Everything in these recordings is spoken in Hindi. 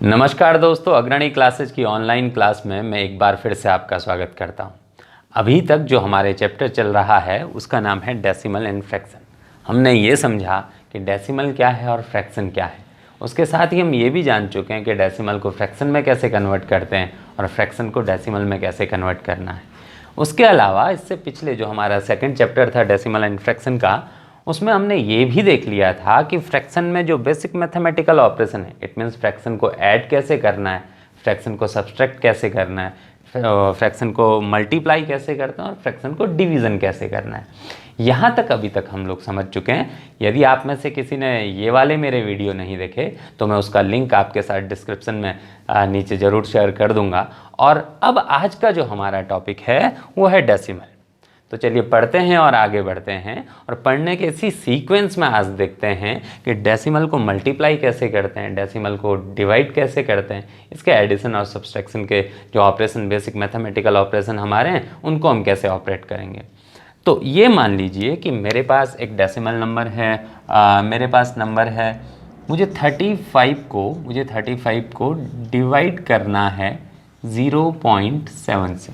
नमस्कार दोस्तों, अग्रणी क्लासेज की ऑनलाइन क्लास में मैं एक बार फिर से आपका स्वागत करता हूं। अभी तक जो हमारे चैप्टर चल रहा है उसका नाम है डेसिमल एंड फ्रैक्शन। हमने ये समझा कि डेसिमल क्या है और फ्रैक्शन क्या है। उसके साथ ही हम ये भी जान चुके हैं कि डेसिमल को फ्रैक्शन में कैसे कन्वर्ट करते हैं और फ्रैक्शन को डेसिमल में कैसे कन्वर्ट करना है। उसके अलावा इससे पिछले जो हमारा सेकेंड चैप्टर था डेसिमल एंड फ्रैक्शन का, उसमें हमने ये भी देख लिया था कि फ्रैक्शन में जो बेसिक मैथमेटिकल ऑपरेशन है, इट मीन्स फ्रैक्शन को ऐड कैसे करना है, फ्रैक्शन को सब्सट्रैक्ट कैसे करना है, फ्रैक्शन को मल्टीप्लाई कैसे करते हैं और फ्रैक्शन को डिवीज़न कैसे करना है। यहाँ तक अभी तक हम लोग समझ चुके हैं। यदि आप में से किसी ने ये वाले मेरे वीडियो नहीं देखे तो मैं उसका लिंक आपके साथ डिस्क्रिप्शन में नीचे ज़रूर शेयर कर दूँगा। और अब आज का जो हमारा टॉपिक है वो है डेसिमल। तो चलिए पढ़ते हैं और आगे बढ़ते हैं, और पढ़ने के इसी सीक्वेंस में आज देखते हैं कि डेसिमल को मल्टीप्लाई कैसे करते हैं, डेसिमल को डिवाइड कैसे करते हैं, इसके एडिशन और सब्सट्रैक्शन के जो ऑपरेशन, बेसिक मैथमेटिकल ऑपरेशन हमारे हैं, उनको हम कैसे ऑपरेट करेंगे। तो ये मान लीजिए कि मेरे पास एक डेसिमल नंबर है, मेरे पास नंबर है, मुझे 35 को डिवाइड करना है 0.7 से।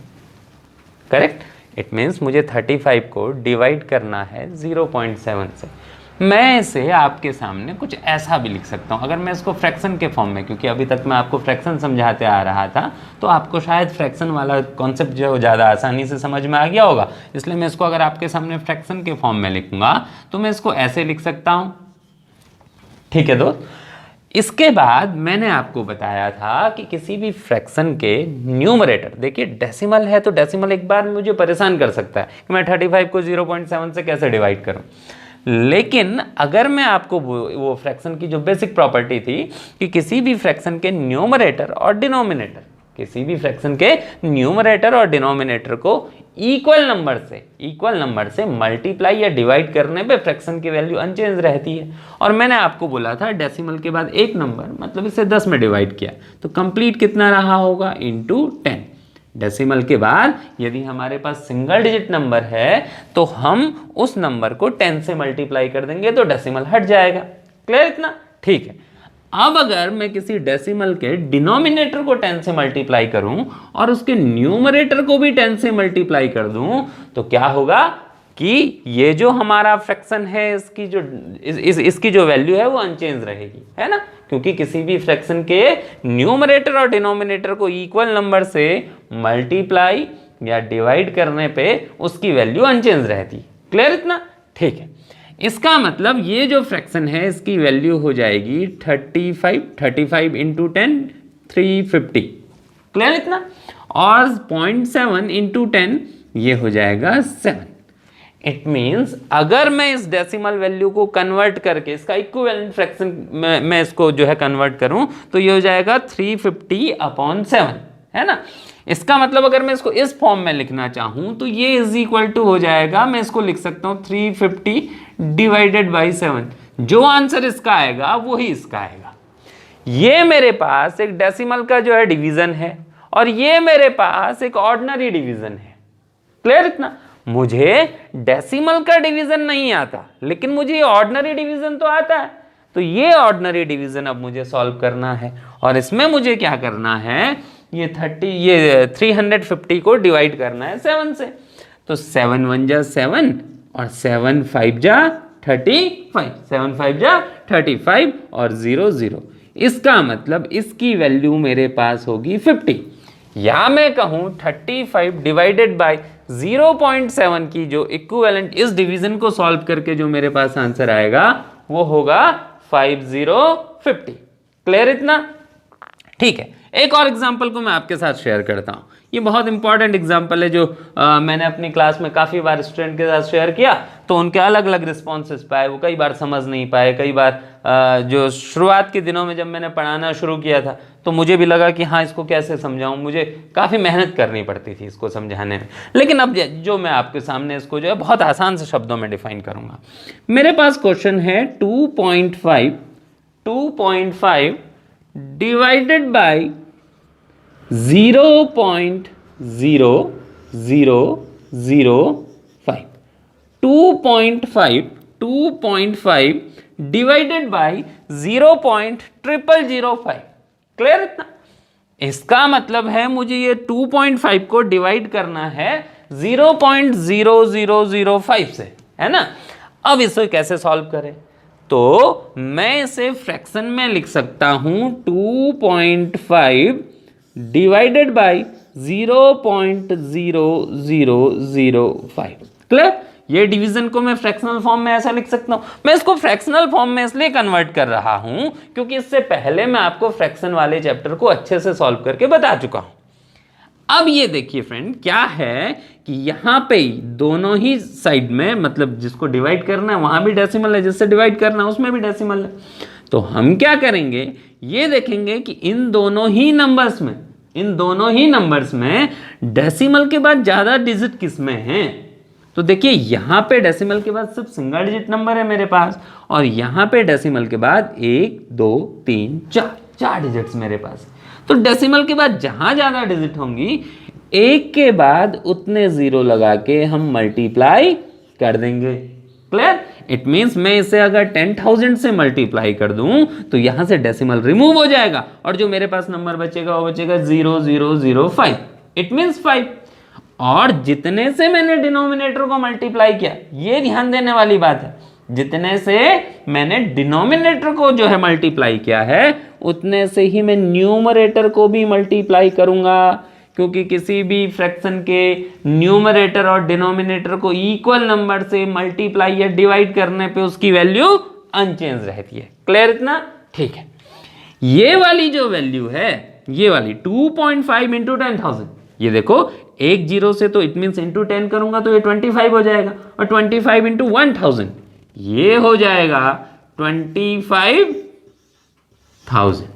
करेक्ट। इट मीन्स मुझे 35 को डिवाइड करना है 0.7 से। मैं इसे आपके सामने कुछ ऐसा भी लिख सकता हूँ, अगर मैं इसको फ्रैक्शन के फॉर्म में, क्योंकि अभी तक मैं आपको फ्रैक्शन समझाते आ रहा था तो आपको शायद फ्रैक्शन वाला कॉन्सेप्ट जो ज़्यादा आसानी से समझ में आ गया होगा, इसलिए मैं इसको अगर आपके सामने फ्रैक्शन के फॉर्म में लिखूंगा तो मैं इसको ऐसे लिख सकता हूँ। ठीक है दोस्त। इसके बाद मैंने आपको बताया था कि किसी भी फ्रैक्शन के न्यूमरेटर, देखिए डेसिमल है तो डेसिमल एक बार मुझे परेशान कर सकता है कि मैं 35 को 0.7 से कैसे डिवाइड करूं। लेकिन अगर मैं आपको वो फ्रैक्शन की जो बेसिक प्रॉपर्टी थी कि किसी भी फ्रैक्शन के न्यूमरेटर और डिनोमिनेटर, किसी भी फ्रैक्शन के न्यूमरेटर और डिनोमिनेटर को इक्वल नंबर से मल्टीप्लाई या डिवाइड करने पे फ्रैक्शन की वैल्यू अनचेंज रहती है। और मैंने आपको बोला था डेसिमल के बाद एक नंबर, मतलब इसे 10 में डिवाइड किया तो कंप्लीट कितना रहा होगा, इंटू 10। डेसिमल के बाद यदि हमारे पास सिंगल डिजिट नंबर है तो हम उस नंबर को 10 से मल्टीप्लाई कर देंगे तो डेसिमल हट जाएगा। क्लियर इतना? ठीक है। अब अगर मैं किसी डेसिमल के डिनोमिनेटर को 10 से मल्टीप्लाई करूं और उसके न्यूमरेटर को भी 10 से मल्टीप्लाई कर दूं तो क्या होगा कि ये जो हमारा फ्रैक्शन है इसकी जो वैल्यू है वो अनचेंज रहेगी, है ना, क्योंकि किसी भी फ्रैक्शन के न्यूमरेटर और डिनोमिनेटर को इक्वल नंबर से मल्टीप्लाई या डिवाइड करने पे उसकी वैल्यू अनचेंज रहती। क्लियर इतना? ठीक है। इसका मतलब ये जो फ्रैक्शन है इसकी वैल्यू हो जाएगी 35 इंटू 10 350। क्लियर इतना? और 0.7 इंटू 10 ये हो जाएगा 7। इट मीन्स अगर मैं इस डेसिमल वैल्यू को कन्वर्ट करके इसका इक्विवेलेंट फ्रैक्शन में मैं इसको जो है कन्वर्ट करूं तो ये हो जाएगा 350/7, है ना। इसका मतलब अगर मैं इसको इस फॉर्म में लिखना चाहूं तो ये इज इक्वल टू हो जाएगा, मैं इसको लिख सकता हूं 350 डिवाइडेड बाई 7। जो आंसर इसका आएगा वही इसका आएगा। ये मेरे पास एक डेसिमल का जो है डिवीजन है और ये मेरे पास एक ऑर्डिनरी डिवीजन है। क्लियर इतना? मुझे डेसिमल का डिवीजन नहीं आता लेकिन मुझे ये ऑर्डिनरी डिवीजन तो आता है। तो ये ऑर्डिनरी डिवीजन अब मुझे सॉल्व करना है और इसमें मुझे क्या करना है, ये 350 को डिवाइड करना है 7 से। तो 7 1 जा 7 और 7 5 जा 35, 7 5 जा 35 और 0 0। इसका मतलब इसकी वैल्यू मेरे पास होगी 50। या मैं कहूं 35 डिवाइडेड बाय 0.7 की जो इक्विवेलेंट इस डिवीजन को सॉल्व करके जो मेरे पास आंसर आएगा वो होगा 5050। क्लियर इतना? ठीक है। एक और एग्जांपल को मैं आपके साथ शेयर करता हूं। ये बहुत इंपॉर्टेंट एग्जांपल है जो मैंने अपनी क्लास में काफ़ी बार स्टूडेंट के साथ शेयर किया तो उनके अलग अलग रिस्पॉन्सेस पाए, वो कई बार समझ नहीं पाए, कई बार जो शुरुआत के दिनों में जब मैंने पढ़ाना शुरू किया था तो मुझे भी लगा कि हाँ इसको कैसे समझाऊं, मुझे काफ़ी मेहनत करनी पड़ती थी इसको समझाने में। लेकिन अब जो मैं आपके सामने इसको जो है बहुत आसान से शब्दों में डिफाइन करूँगा। मेरे पास क्वेश्चन है 2.5 divided by 0.0005। 2.5 divided by 0.0005। Clear इतना? इसका मतलब है मुझे ये 2.5 को डिवाइड करना है 0.0005 से, है ना। अब इसे कैसे सॉल्व करें? तो मैं इसे फ्रैक्शन में लिख सकता हूं 2.5 डिवाइडेड बाई 0.0005। क्लियर? ये डिवीजन को मैं फ्रैक्शनल फॉर्म में ऐसा लिख सकता हूं। मैं इसको फ्रैक्शनल फॉर्म में इसलिए कन्वर्ट कर रहा हूं क्योंकि इससे पहले मैं आपको फ्रैक्शन वाले चैप्टर को अच्छे से सॉल्व करके बता चुका हूं। अब ये देखिए फ्रेंड, क्या है कि यहां पे दोनों ही साइड में, मतलब जिसको डिवाइड करना है वहां भी डेसिमल है, जिससे डिवाइड करना है उसमें भी डेसिमल है। तो हम क्या करेंगे, ये देखेंगे कि इन दोनों ही नंबर्स में डेसिमल के बाद ज्यादा डिजिट किस में है। तो देखिए यहां पे डेसिमल के बाद सिर्फ सिंगल डिजिट नंबर है मेरे पास, और यहां पे डेसिमल के बाद 1 2 3 4 डिजिट्स मेरे पास। तो डेसिमल के बाद जहां ज्यादा डिजिट होंगी, एक के बाद उतने जीरो लगा के हम मल्टीप्लाई कर देंगे। क्लियर? इट मीन्स मैं इसे अगर 10,000 से मल्टीप्लाई कर दूं तो यहां से डेसिमल रिमूव हो जाएगा, और जो मेरे पास नंबर बचेगा वो बचेगा 0005। It means 5। और जितने से मैंने डिनोमिनेटर को मल्टीप्लाई किया, ये ध्यान देने वाली बात है, जितने से मैंने डिनोमिनेटर को जो है मल्टीप्लाई किया है, उतने से ही मैं न्यूमरेटर को भी मल्टीप्लाई करूंगा, क्योंकि किसी भी फ्रैक्शन के न्यूमरेटर और डिनोमिनेटर को इक्वल नंबर से मल्टीप्लाई या डिवाइड करने पे उसकी वैल्यू अनचेंज रहती है। क्लियर इतना? ठीक है। ये वाली जो वैल्यू है, ये वाली 2.5 इंटू 10,000, ये देखो एक जीरो से, तो इट मीन्स इंटू 10 करूंगा तो ये 25 हो जाएगा, और 25 इंटू 1000 ये हो जाएगा 25,000।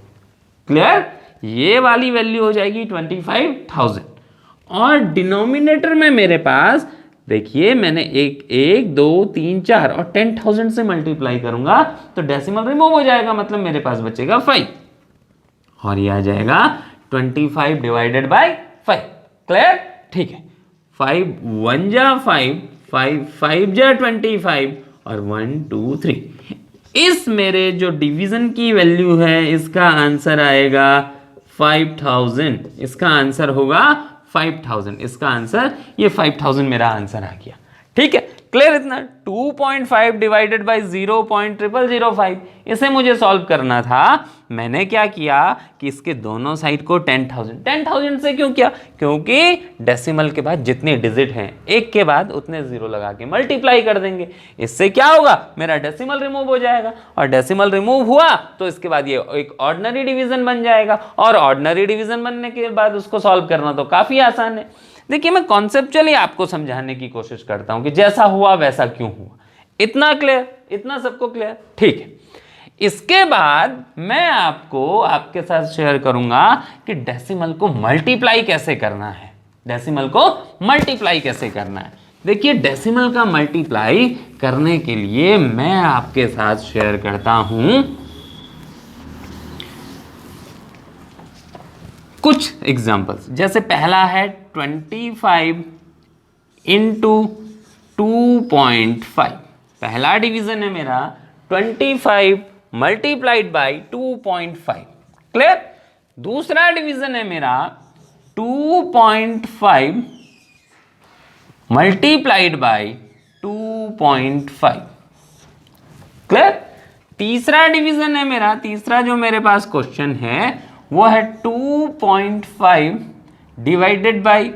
क्लियर? ये वाली वैल्यू हो जाएगी 25,000। और डिनोमिनेटर में मेरे पास देखिए, मैंने 1 2 3 4 और 10,000 से मल्टीप्लाई करूंगा तो डेसिमल रिमूव हो जाएगा, मतलब मेरे पास बचेगा 5, और ये आ जाएगा 25 डिवाइडेड बाई 5। क्लियर? ठीक है। 5 1 जा 5, 5 जा 25, और 1 2 3। इस मेरे जो डिवीजन की वैल्यू है, इसका आंसर आएगा 5,000। इसका आंसर होगा 5,000। इसका आंसर, ये 5,000 मेरा आंसर आ गया। ठीक है? क्लियर इतना? 2.5 डिवाइडेड बाई 0.0005, इसे मुझे सॉल्व करना था। मैंने क्या किया कि इसके दोनों साइड को 10,000 से क्यों किया? क्योंकि डेसिमल के बाद जितने डिजिट हैं, एक के बाद उतने जीरो लगा के मल्टीप्लाई कर देंगे। इससे क्या होगा, मेरा डेसिमल रिमूव हो जाएगा, और डेसिमल रिमूव हुआ तो इसके बाद ये एक ऑर्डिनरी डिवीजन बन जाएगा, और ऑर्डिनरी डिवीजन बनने के बाद उसको सॉल्व करना तो काफी आसान है। देखिए, मैं कॉन्सेप्चुअली आपको समझाने की कोशिश करता हूं कि जैसा हुआ वैसा क्यों हुआ। इतना क्लियर? इतना सबको क्लियर? ठीक है। इसके बाद मैं आपको आपके साथ शेयर करूंगा कि डेसिमल को मल्टीप्लाई कैसे करना है। डेसिमल को मल्टीप्लाई कैसे करना है? देखिए, डेसिमल का मल्टीप्लाई करने के लिए मैं आपके साथ शेयर करता हूं कुछ एग्जाम्पल्स। जैसे पहला है 25 इंटू 2.5। पहला डिवीजन है मेरा 25 मल्टीप्लाइड बाई 2.5। क्लियर? दूसरा डिवीजन है मेरा 2.5 मल्टीप्लाइड बाई 2.5। क्लियर? तीसरा डिवीजन है मेरा, तीसरा जो मेरे पास क्वेश्चन है वो है 2.5 divided by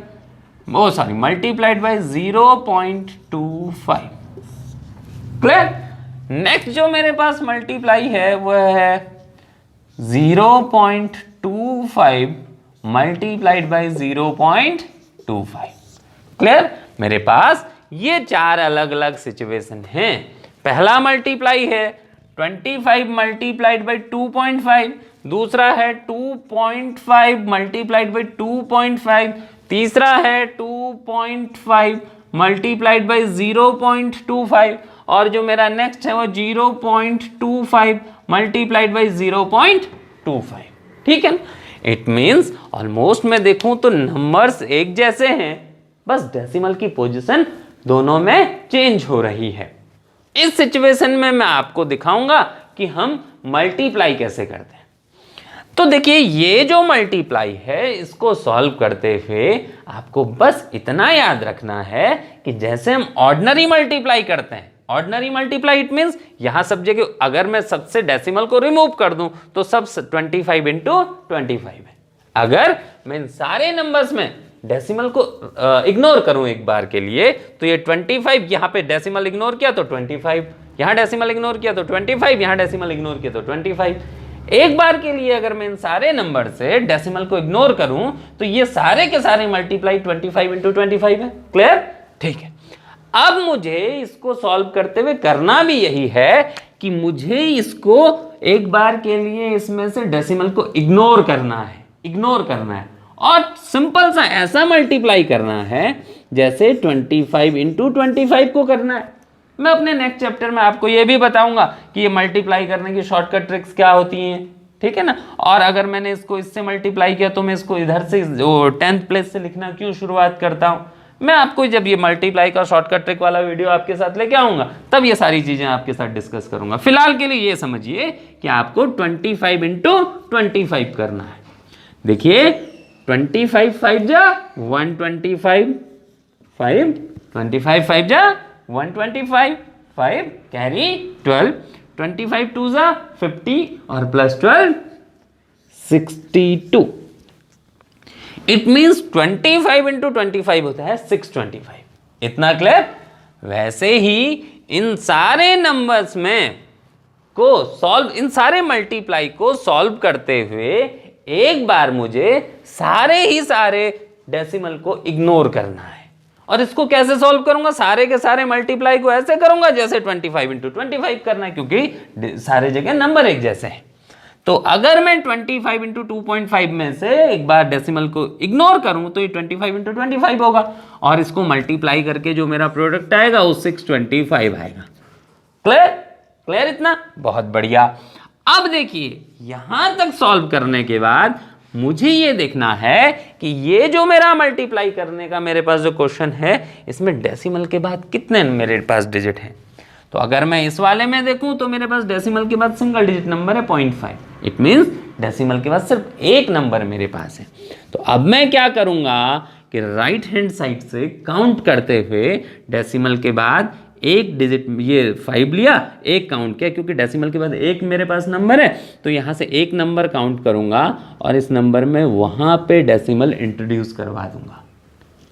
multiplied by 0.25। Clear? Next जो मेरे पास मल्टीप्लाई है वो है 0.25 मल्टीप्लाइड बाई 0.25। क्लियर? मेरे पास ये चार अलग अलग सिचुएशन हैं। पहला मल्टीप्लाई है 25 मल्टीप्लाइड बाई 2.5, दूसरा है 2.5 मल्टीप्लाइड बाई 2.5, तीसरा है 2.5 मल्टीप्लाइड बाई 0.25, और जो मेरा नेक्स्ट है वो 0.25 मल्टीप्लाइड बाई 0.25। ठीक है? इट मीन्स ऑलमोस्ट मैं देखूं तो नंबर्स एक जैसे हैं, बस डेसिमल की पोजीशन दोनों में चेंज हो रही है। इस सिचुएशन में मैं आपको दिखाऊंगा कि हम मल्टीप्लाई कैसे करते हैं। तो देखिए ये जो मल्टीप्लाई है इसको सॉल्व करते हुए आपको बस इतना याद रखना है कि जैसे हम ऑर्डिनरी मल्टीप्लाई करते हैं, ऑर्डिनरी मल्टीप्लाई इट मींस यहां सब जगह अगर मैं सबसे डेसिमल को रिमूव कर दूं तो सब 25 इंटू 25 है। अगर मैं इन सारे नंबर्स में डेसिमल को इग्नोर करूं एक बार के लिए तो ये 25, यहां पे डेसिमल इग्नोर किया तो 25, यहां डेसिमल इग्नोर किया तो 25, यहां डेसिमल इग्नोर किया तो 25। एक बार के लिए अगर मैं इन सारे नंबर से डेसिमल को इग्नोर करूं तो ये सारे के सारे मल्टीप्लाई 25 इंटू 25 है। क्लियर? ठीक है। अब मुझे इसको सॉल्व करते हुए करना भी यही है कि मुझे इसको एक बार के लिए इसमें से डेसिमल को इग्नोर करना है, इग्नोर करना है और सिंपल सा ऐसा मल्टीप्लाई करना है जैसे 25 इंटू 25 को करना है। मैं अपने नेक्स्ट चैप्टर में आपको यह भी बताऊंगा कि ये मल्टीप्लाई करने की शॉर्टकट ट्रिक्स क्या होती हैं, ठीक है ना। और अगर मैंने इसको इससे मल्टीप्लाई किया तो मैं इसको इधर से जो 10th प्लेस से लिखना क्यों शुरुआत करता हूं। मैं आपको जब ये मल्टीप्लाई का शॉर्टकट ट्रिक वाला वीडियो आपके साथ लेके आऊंगा तब ये सारी चीजें आपके साथ डिस्कस करूंगा। फिलहाल के लिए ये समझिए कि आपको 25 इंटू 25 करना है। देखिए 25 5 जा 125, 5 25 5 जा 125, 5 कैरी 12, 25 2 जा 50 और प्लस 12 62। इट मींस 25 इंटू 25 होता है 625। इतना क्लियर? वैसे ही इन सारे नंबर्स में को सॉल्व, इन सारे मल्टीप्लाई को सॉल्व करते हुए एक बार मुझे सारे ही सारे डेसिमल को इग्नोर करना है। और इसको कैसे सॉल्व करूंगा? सारे के सारे मल्टीप्लाई को ऐसे करूंगा जैसे 25 इंटू 25 करना है, क्योंकि सारे जगह नंबर एक जैसे हैं। तो अगर मैं 25 इंटू 2.5 में से एक बार डेसिमल को इग्नोर करूं तो ये 25 इंटू 25 होगा और इसको मल्टीप्लाई करके जो मेरा प्रोडक्ट आएगा वो 625 आएगा। क्लियर? क्लियर इतना? बहुत बढ़िया। अब देखिए यहां तक सॉल्व करने के बाद मुझे ये देखना है कि ये जो मेरा मल्टीप्लाई करने का मेरे पास जो क्वेश्चन है इसमें डेसिमल के बाद कितने मेरे पास डिजिट हैं। तो अगर मैं इस वाले में देखूं तो मेरे पास डेसिमल के बाद सिंगल डिजिट नंबर है 0.5। इट मींस डेसिमल के बाद सिर्फ एक नंबर मेरे पास है। तो अब मैं क्या करूंगा कि राइट हैंड साइड से काउंट करते हुए डेसिमल के बाद एक डिजिट ये 5 लिया, एक काउंट किया, क्योंकि डेसिमल के बाद एक मेरे पास नंबर है तो यहां से एक नंबर काउंट करूंगा और इस नंबर में वहां पे डेसिमल इंट्रोड्यूस करवा दूंगा।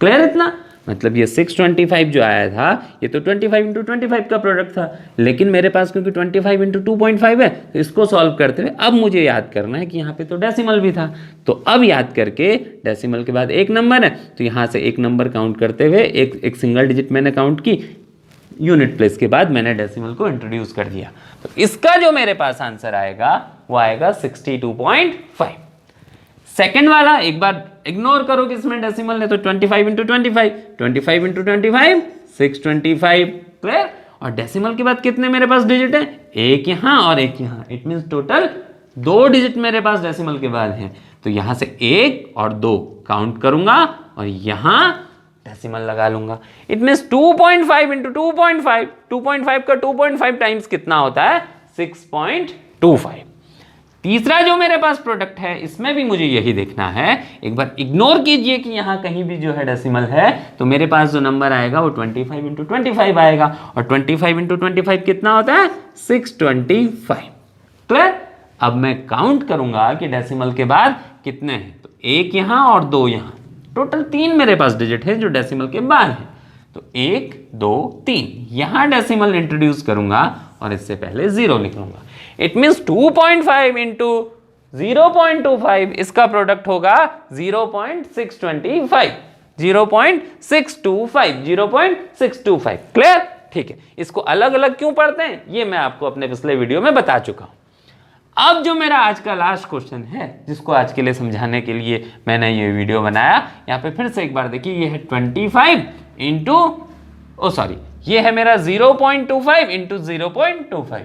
क्लियर इतना? मतलब ये 625 जो आया था ये तो 25 इंटू 25 का प्रोडक्ट था, लेकिन मेरे पास क्योंकि 25 इंटू 2.5 है तो इसको सॉल्व करते हुए अब मुझे याद करना है कि यहाँ पे तो डेसिमल भी था। तो अब याद करके डेसिमल के बाद एक नंबर है तो यहाँ से एक नंबर काउंट करते हुए एक सिंगल डिजिट मैंने काउंट की, यूनिट प्लेस के बाद मैंने डेसिमल को इंट्रोड्यूस कर दिया। तो इसका जो मेरे पास आंसर आएगा वो आएगा 62.5। सेकेंड वाला एक बार इग्नोर करो कि इसमें डेसिमल है तो 25 इंटू 25, 25 इंटू 25 625। क्लियर? और डेसिमल के बाद कितने मेरे पास डिजिट है? एक यहां और एक यहां। इट मींस टोटल 2 डिजिट मेरे पास डेसिमल के बाद है। तो यहां से 1 और 2 काउंट करूंगा और यहां डेसिमल लगा लूंगा। इट मींस 2.5 इंटू 2.5, 2.5 का 2.5 टाइम्स कितना होता है? 6.25। तीसरा जो मेरे पास प्रोडक्ट है इसमें भी मुझे यही देखना है। एक बार इग्नोर कीजिए कि यहां कहीं भी जो है डेसिमल है तो मेरे पास जो नंबर आएगा वो 25 इंटू 25 आएगा और 25 इंटू 25 कितना होता है? 625। क्लियर? अब मैं काउंट करूंगा कि डेसिमल के बाद कितने हैं। तो एक यहां और 2 यहां, टोटल 3 मेरे पास डिजिट है जो डेसिमल के बाद है। तो 1 2 3 यहां डेसिमल इंट्रोड्यूस करूंगा और इससे पहले 0 लिख लूंगा। इट मींस 2.5 इंटू 0.25 इसका प्रोडक्ट होगा 0.625, 0.625, 0.625। क्लियर? ठीक है। इसको अलग अलग क्यों पढ़ते हैं ये मैं आपको अपने पिछले वीडियो में बता चुका हूं। अब जो मेरा आज का लास्ट क्वेश्चन है जिसको आज के लिए समझाने के लिए मैंने ये वीडियो बनाया, यहाँ पे फिर से एक बार देखिए ये है 25 इंटू ये है मेरा 0.25 इंटू 0.25।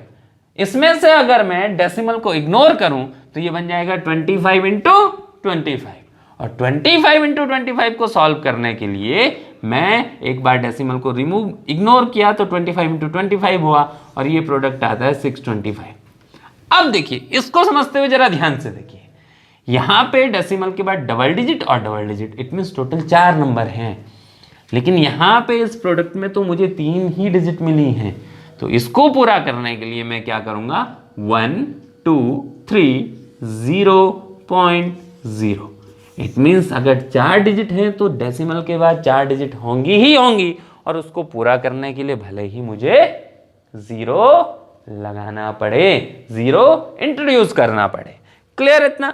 इसमें से अगर मैं डेसिमल को इग्नोर करूं तो ये बन जाएगा 25 इंटू 25 और 25 इंटू 25 को सॉल्व करने के लिए मैं एक बार डेसिमल को इग्नोर किया तो 25 इंटू 25 हुआ और ये प्रोडक्ट आता है 625। अब देखिए इसको समझते हुए जरा ध्यान से देखिए, यहाँ पे डेसिमल के बाद डबल डिजिट और double digit, it means total 4 number हैं, लेकिन यहाँ पे इस प्रोडक्ट में तो मुझे 3 ही डिजिट मिली हैं। तो इसको पूरा करने के लिए मैं क्या करूँगा, 1 2 3 0.0। इट मीन्स अगर 4 डिजिट है तो डेसिमल के बाद 4 डिजिट होंगी ही होंगी, और उसको पूरा करने के लिए भले ही मुझे 0 लगाना पड़े, 0 इंट्रोड्यूस करना पड़े। क्लियर इतना?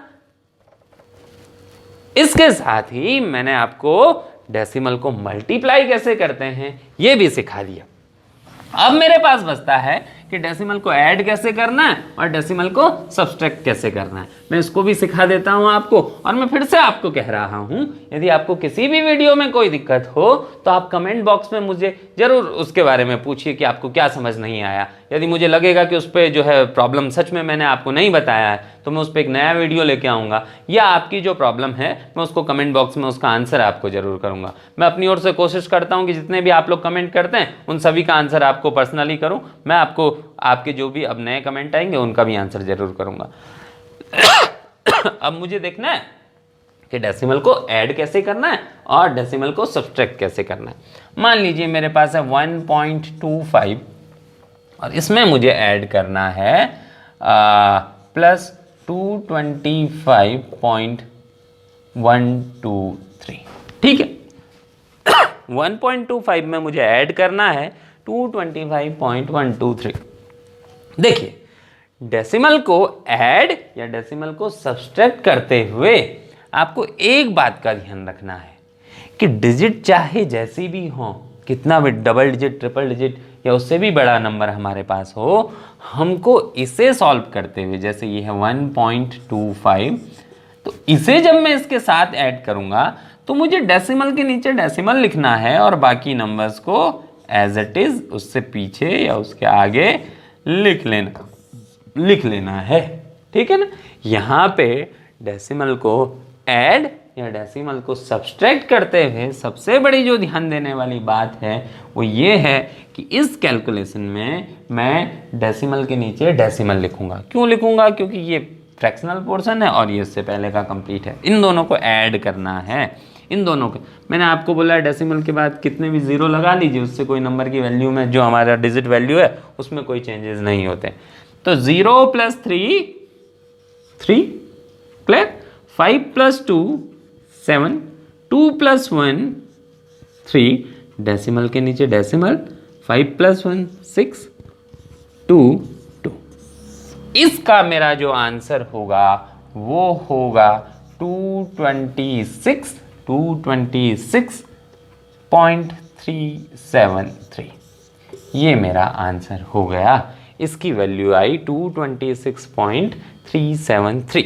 इसके साथ ही मैंने आपको डेसिमल को मल्टीप्लाई कैसे करते हैं ये भी सिखा दिया। अब मेरे पास बचता है कि डेसिमल को ऐड कैसे करना है और डेसिमल को सब्सट्रैक्ट कैसे करना है। मैं इसको भी सिखा देता हूं आपको, और मैं फिर से आपको कह रहा हूं, यदि आपको किसी भी वीडियो में कोई दिक्कत हो तो आप कमेंट बॉक्स में मुझे जरूर उसके बारे में पूछिए कि आपको क्या समझ नहीं आया। यदि मुझे लगेगा कि उस पर जो है प्रॉब्लम सच में मैंने आपको नहीं बताया है तो मैं उस पर एक नया वीडियो लेके आऊँगा, या आपकी जो प्रॉब्लम है मैं उसको कमेंट बॉक्स में उसका आंसर आपको जरूर करूँगा। मैं अपनी ओर से कोशिश करता हूँ कि जितने भी आप लोग कमेंट करते हैं उन सभी का आंसर आपको पर्सनली करूँ। मैं आपको आपके जो भी अब नए कमेंट आएंगे उनका भी आंसर जरूर करूँगा। अब मुझे देखना है कि डेसिमल को ऐड कैसे करना है और डेसिमल को सब्सट्रैक्ट कैसे करना है। मान लीजिए मेरे पास है 1.25 और इसमें मुझे ऐड करना है प्लस 225.123। ठीक है, 1.25 में मुझे ऐड करना है 225.123। देखिए, डेसिमल को ऐड या डेसिमल को सब्सट्रैक्ट करते हुए आपको एक बात का ध्यान रखना है कि डिजिट चाहे जैसी भी हो, कितना भी डबल डिजिट, ट्रिपल डिजिट या उससे भी बड़ा नंबर हमारे पास हो, हमको इसे सॉल्व करते हुए, जैसे ये है 1.25, तो इसे जब मैं इसके साथ ऐड करूंगा तो मुझे डेसिमल के नीचे डेसिमल लिखना है और बाकी नंबर्स को एज इट इज उससे पीछे या उसके आगे लिख लेना है। ठीक है ना? यहाँ पे डेसिमल को ऐड या डेसिमल को सब्सट्रैक्ट करते हुए सबसे बड़ी जो ध्यान देने वाली बात है वो ये है कि इस कैलकुलेशन में मैं डेसिमल के नीचे डेसिमल लिखूंगा। क्यों लिखूंगा? क्योंकि ये फ्रैक्शनल पोर्शन है और ये इससे पहले का कंप्लीट है। इन दोनों को ऐड करना है, इन दोनों के। मैंने आपको बोला डेसिमल के बाद कितने भी 0 लगा लीजिए, उससे कोई नंबर की वैल्यू में जो हमारा डिजिट वैल्यू है उसमें कोई चेंजेस नहीं होते। तो 0 + 3 क्लियर, 5 + 2 7, 2 + 1 3, डेसिमल के नीचे डेसिमल, 5 + 1 6, 2 2। इसका मेरा जो आंसर होगा वो होगा 226.373। ये मेरा आंसर हो गया। इसकी वैल्यू आई 226.373।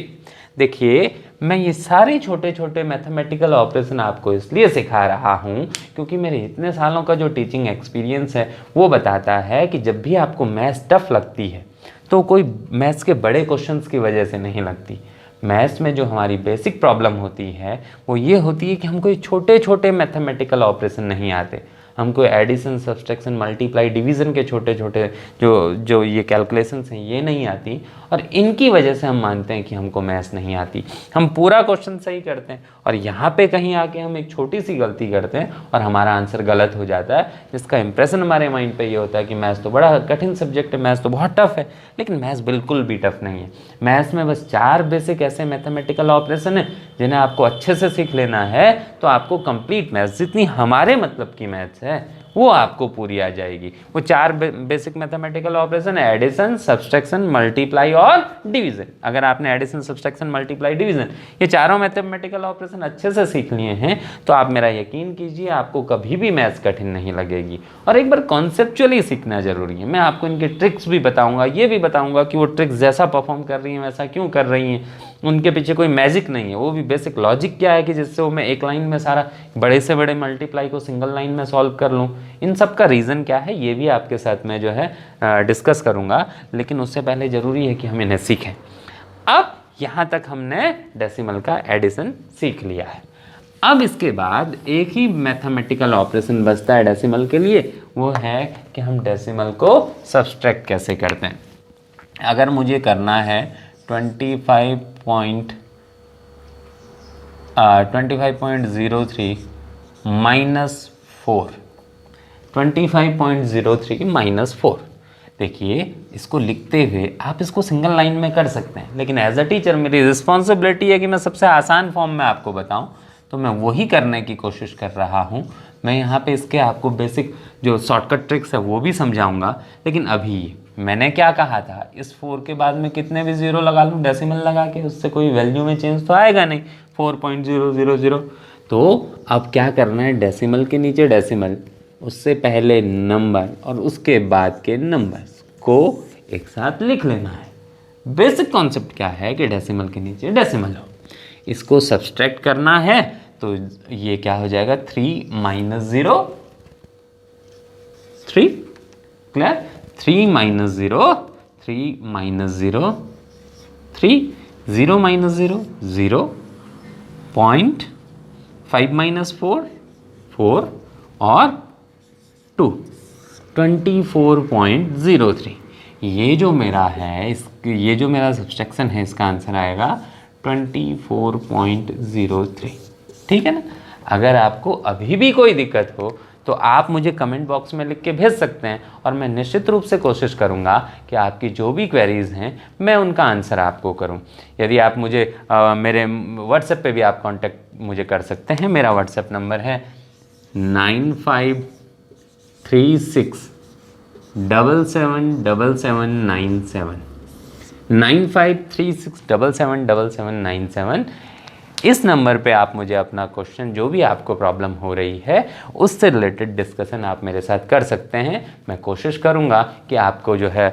देखिए, मैं ये सारे छोटे छोटे मैथमेटिकल ऑपरेशन आपको इसलिए सिखा रहा हूँ क्योंकि मेरे इतने सालों का जो टीचिंग एक्सपीरियंस है वो बताता है कि जब भी आपको मैथ्स टफ लगती है तो कोई मैथ्स के बड़े क्वेश्चंस की वजह से नहीं लगती। मैथ्स में जो हमारी बेसिक प्रॉब्लम होती है वो ये होती है कि हमको छोटे छोटे मैथमेटिकल ऑपरेशन नहीं आते। हमको एडिशन, सब्सट्रैक्शन, मल्टीप्लाई, डिवीज़न के छोटे छोटे जो ये कैलकुलेशंस हैं ये नहीं आती, और इनकी वजह से हम मानते हैं कि हमको मैथ्स नहीं आती। हम पूरा क्वेश्चन सही करते हैं और यहाँ पे कहीं आके हम एक छोटी सी गलती करते हैं और हमारा आंसर गलत हो जाता है, जिसका इंप्रेशन हमारे माइंड पे ये होता है कि मैथ्स तो बड़ा कठिन सब्जेक्ट है, मैथ्स तो बहुत टफ है। लेकिन मैथ्स बिल्कुल भी टफ नहीं है। मैथ्स में बस 4 बेसिक ऐसे मैथमेटिकल ऑपरेशन है जिन्हें आपको अच्छे से सीख लेना है, तो आपको कंप्लीट मैथ्स, जितनी हमारे मतलब की मैथ्स है वो आपको पूरी आ जाएगी। वो 4 बेसिक मैथमेटिकल ऑपरेशन है, एडिशन, सब्सट्रैक्शन, मल्टीप्लाई और डिवीजन। अगर आपने एडिशन, सब्सट्रैक्शन, मल्टीप्लाई, डिवीजन ये चारों मैथमेटिकल ऑपरेशन अच्छे से सीख लिए हैं तो आप मेरा यकीन कीजिए आपको कभी भी मैथ्स कठिन नहीं लगेगी। और एक बार कॉन्सेप्चुअली सीखना जरूरी है। मैं आपको इनके ट्रिक्स भी बताऊंगा, ये भी बताऊंगा कि वो ट्रिक्स जैसा परफॉर्म कर रही हैं वैसा क्यों कर रही हैं, उनके पीछे कोई मैजिक नहीं है। वो भी बेसिक लॉजिक क्या है कि जिससे वो मैं एक लाइन में सारा बड़े से बड़े मल्टीप्लाई को सिंगल लाइन में सॉल्व कर लूँ, इन सब का रीज़न क्या है ये भी आपके साथ में जो है डिस्कस करूँगा। लेकिन उससे पहले ज़रूरी है कि हम इन्हें सीखें। अब यहाँ तक हमने डेसिमल का एडिशन सीख लिया है। अब इसके बाद एक ही मैथमेटिकल ऑपरेशन बचता है डेसिमल के लिए, वो है कि हम डेसिमल को सब्सट्रैक्ट कैसे करते हैं। अगर मुझे करना है 25.1 25.03 माइनस 4, 25.03 माइनस 4। देखिए इसको लिखते हुए आप इसको सिंगल लाइन में कर सकते हैं, लेकिन एज अ टीचर मेरी रिस्पॉन्सिबिलिटी है कि मैं सबसे आसान फॉर्म में आपको बताऊं, तो मैं वही करने की कोशिश कर रहा हूं। मैं यहाँ पे इसके आपको बेसिक जो शॉर्टकट ट्रिक्स है वो भी समझाऊंगा। लेकिन अभी मैंने क्या कहा था, इस 4 के बाद में कितने भी ज़ीरो लगा लूँ डेसिमल लगा के, उससे कोई वैल्यू में चेंज तो आएगा नहीं, 4.000। तो अब क्या करना है, डेसिमल के नीचे डेसिमल, उससे पहले नंबर और उसके बाद के नंबर्स को एक साथ लिख लेना है। बेसिक कॉन्सेप्ट क्या है कि डेसिमल के नीचे डेसिमल हो, इसको सब्सट्रैक्ट करना है। तो ये क्या हो जाएगा, 3 minus 0 3, clear, 3 minus 0 3 minus 0 3, 0 minus 0 0, 0.5 minus 4 4 और 2, 24.03। ये जो मेरा है ये जो मेरा सब्सट्रैक्शन है, इसका आंसर आएगा 24.03। ठीक है ना। अगर आपको अभी भी कोई दिक्कत हो तो आप मुझे कमेंट बॉक्स में लिख के भेज सकते हैं, और मैं निश्चित रूप से कोशिश करूंगा कि आपकी जो भी क्वेरीज़ हैं मैं उनका आंसर आपको करूं। यदि आप मुझे मेरे व्हाट्सएप पे भी आप कांटेक्ट मुझे कर सकते हैं। मेरा व्हाट्सएप नंबर है 9536777797, 9536777797। इस नंबर पे आप मुझे अपना क्वेश्चन, जो भी आपको प्रॉब्लम हो रही है उससे रिलेटेड डिस्कशन आप मेरे साथ कर सकते हैं। मैं कोशिश करूंगा कि आपको जो है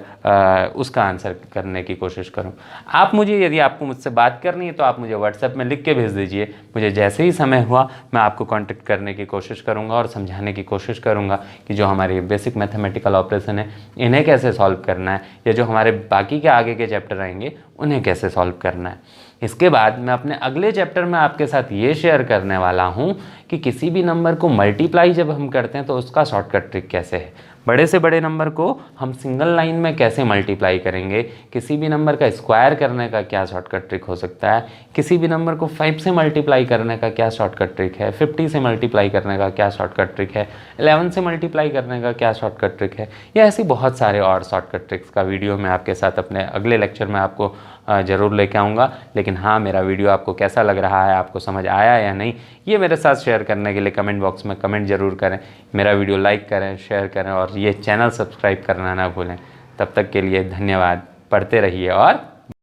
उसका आंसर करने की कोशिश करूं। आप मुझे, यदि आपको मुझसे बात करनी है तो आप मुझे व्हाट्सएप में लिख के भेज दीजिए। मुझे जैसे ही समय हुआ मैं आपको कांटेक्ट करने की कोशिश करूंगा और समझाने की कोशिश करूंगा कि जो हमारे बेसिक मैथमेटिकल ऑपरेशन है इन्हें कैसे सॉल्व करना है, या जो हमारे बाकी के आगे के चैप्टर आएंगे उन्हें कैसे सॉल्व करना है। इसके बाद मैं अपने अगले चैप्टर में आपके साथ ये शेयर करने वाला हूँ कि किसी भी नंबर को मल्टीप्लाई जब हम करते हैं तो उसका शॉर्टकट ट्रिक कैसे है। बड़े से बड़े नंबर को हम सिंगल लाइन में कैसे मल्टीप्लाई करेंगे, किसी भी नंबर का स्क्वायर करने का क्या शॉर्टकट ट्रिक हो सकता है, किसी भी नंबर को 5 से मल्टीप्लाई करने का क्या शॉर्टकट ट्रिक है, 50 से मल्टीप्लाई करने का क्या शॉर्टकट ट्रिक है, 11 से मल्टीप्लाई करने का क्या शॉर्टकट ट्रिक है, या ऐसी बहुत सारे और शॉर्टकट ट्रिक्स का वीडियो मैं आपके साथ अपने अगले लेक्चर में आपको ज़रूर लेके आऊँगा। लेकिन हाँ, मेरा वीडियो आपको कैसा लग रहा है, आपको समझ आया या नहीं, ये मेरे साथ शेयर करने के लिए कमेंट बॉक्स में कमेंट ज़रूर करें। मेरा वीडियो लाइक करें, शेयर करें और ये चैनल सब्सक्राइब करना ना भूलें। तब तक के लिए धन्यवाद। पढ़ते रहिए और